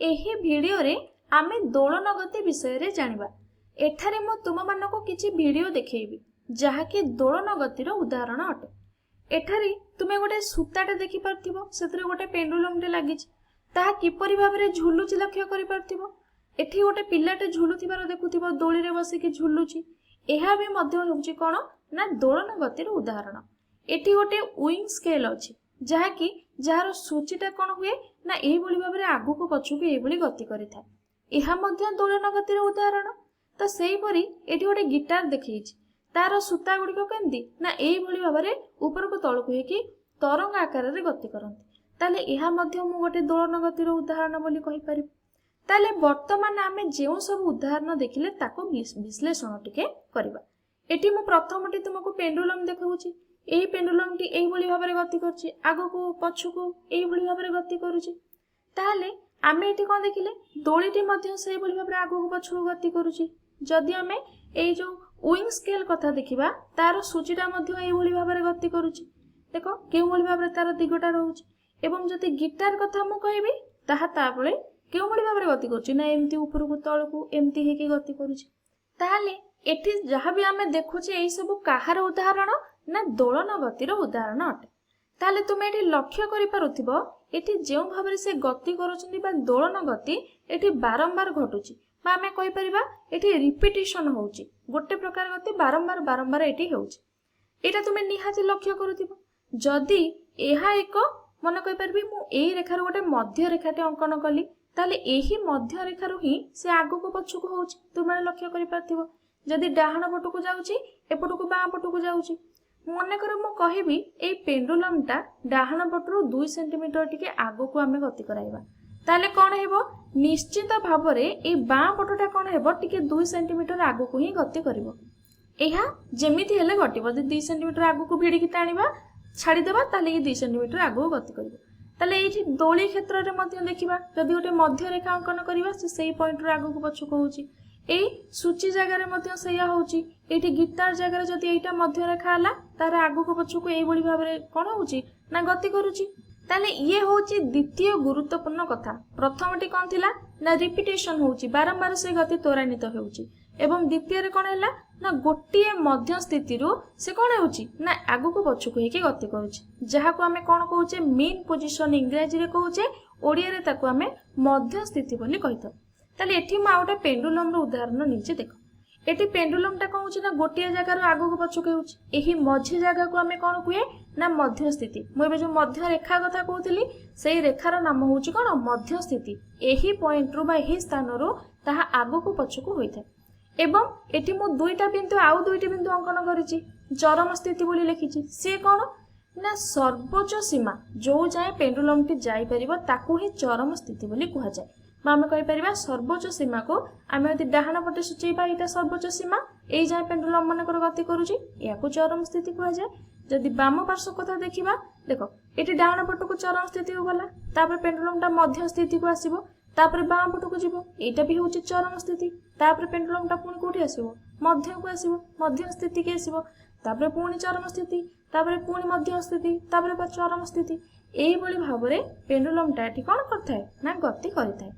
एही भिडियो रे आमे दोलन गति विषय रे जानिबा। एठारे मो तुम मानको किछि भिडियो देखैबी जहाकि दोलन गतिर उदाहरण अटे। एठारे तुमे गोटे सूताटे देखि परथिबो, सेतरे गोटे पेंडुलम टे लागिछि, ताहा किपरि भाबरे झुलुछि लक्ष्य करि परथिबो। एठी गोटे पिल्लाटे झुलुथिबार देखुथिबो, दोली रे बसिकि झुलुछि। एहा भी मध्य होउछि कोन ना दोलन गतिर उदाहरण। एठी गोटे विंग स्केल अछि जहाकि जार सूचीटा कोन हुए ना एही भली भाबरे आगुको पछुको एही भली गति करिथाय। एहा मध्य दोलन गतिर उदाहरण। तो सेही परी एठी गोटे गिटार देखैछि, तार सूता गुड़िक केमती ना एही भली भाबरे ऊपर को तळको हेकि तरंग आकार रे गति करंती। ताले एहा मध्य मु गोटे दोलन गतिर उदाहरण बोली कहि परिबि। ताले वर्तमान आमे जेउ सब उदाहरण देखिले ताको विश्लेषण टिके करबा। एठी मु प्रथमटी तुमको पेंडुलम देखाउछि। एही पेंडुलम टी एही भली भाबरे गति करछि, आगको पछुको एही भली भाबरे गति करूछि। ताले आमे एठी कोन देखिले दोलीटी मध्य सेही भली भाबरे आगको पछुको गति करूछि। जदि आमे एही जो विंग स्केल कथा देखिबा, तार सूचीटा मध्य एही भली भाबरे गति करूछि। देखो केउ भली भाबरे तार दिगटा रहउछि। एवं जदि गिटार कथा मु कहिबी ताहा ताबळे केउ भली भाबरे गति करूछि ना एम्ति ऊपरको तळको एम्ति हेकि गति करूछि। ताले एठी जहा भी आमे देखुछि एही सब काहार उदाहरण ना दोलन गतिर उदाहरण अटे। ताले तुमे एठी लक्ष्य करि पारुथिबो एठी जेउ भाबरे से गति करूछन्ती बा दोलन गति एठी बारंबार घटुछि, बा आमे कहि परिबा एठी रिपिटिशन होउछि। गोटे प्रकार गति बारंबार बारंबार एठी होउछि। एटा तुमे निहाती लक्ष्य करूथिबो। जदि एहा एक मन कहि परबी मु एही रेखार गोटे मध्य रेखाटे अंकन कली, ताले एही मध्य रेखारु ही से आगको पछुको होउछि। तुमे लक्ष्य करि पाथिबो। जदि डाहाण पटुको जाउछि, एपटुको बाँ पटुको जाउछि। मने कर मु कहिबी ए पेंडुलम टा डाहाण पटरु 2 सेंटीमीटर टिके आगको आमे गति कराइबा, ताले कोन हेबो निश्चित भाबरे ए बाँ पटटा कोन हेबो टिके 2 सेंटीमीटर आगको ही गति करिवो। एहा जेमिति हेले घटिबो। जदि 2 सेंटीमीटर आगको भिडी कि तानिबा छाडी देबा, ताले ए 2 सेंटीमीटर आगको गति करिवो। ताले एठी दोली क्षेत्र रे मध्य देखिबा, जदि गोटे मध्य रेखा अंकन करिबा से सेही पॉइंट रे आगको पछुको होउछि। एई सूची जगह रे मध्य सेया होउछि। एठी गिटार जगह रे जदि एटा मध्य रेखा हला, तार आगको पछुको एई बळी भाबरे कोन होउछि ना गति करूछि। ताले ये होउछि द्वितीय गुरुत्वपूर्ण कथा। प्रथमटी कोन थिला ना रिपिटेशन होउछि, बारंबार से गति त्वरान्वित होउछि। एवं द्वितीय रे कोन हैला ना गोटिए मध्य स्थिति रु से कोन होउछि ना आगको पछुको हेकि गति करूछि, जहा को हमें कोन कहउछे मीन पोजीशन इंग्रजी रे कहउछे, ओडिया रे ताको हमें मध्य स्थिति बोली कहितो। ताले एठी मा ओटा पेंडुलम रो उदाहरण नीचे देखो। एठी पेंडुलम टा कहउछि ना गोटिए जगह रो आगको पछुको होउछि। एही मझी जगह को हमें कोन कुए ना मध्य स्थिति। मु एबे जो मध्य रेखा कथा कहउतली सेही रेखार नाम होउछि कोन मध्य स्थिति। एही पॉइंट रु बा एही स्थान रु ताहा आगको पछुको होइथाय। एवं एठी मु दुईटा बिंदु आउ दुईटी बिंदु अंकन करिछि, चरम स्थिति बोली लिखिछि। से कोन ना सर्वोच्च सीमा जो जाय पेंडुलम टी जाई परिबो ताकू ही चरम स्थिति बोली कुहा जाय। आमे कहि परिबा सर्वोच्च सीमा को आमे यदि डाहाण पटे सूचैबा एटा सर्वोच्च सीमा, एई जाय पेंडुलम मन कर गति करूछि, याकू चरम स्थिति कुहा जाय। जदि बाम पार्श्व कथा देखिबा, देखो एटी डाहाण पटको चरम स्थिति हो गला, तापर पेंडुलम टा मध्य स्थिति को आसीबो, तापर बाम पटको जिवो, एटा भी होछि चरम स्थिति। तापर पेंडुलम टा पुणी कोठी आसीबो मध्य को आसीबो, मध्य स्थिति के आसीबो, तापर पुणी चरम स्थिति, तापर पुणी मध्य स्थिति, तापर चरम स्थिति। एई भली भाबरे पेंडुलम टा एठी कोन करथाय ना गति करिथाय।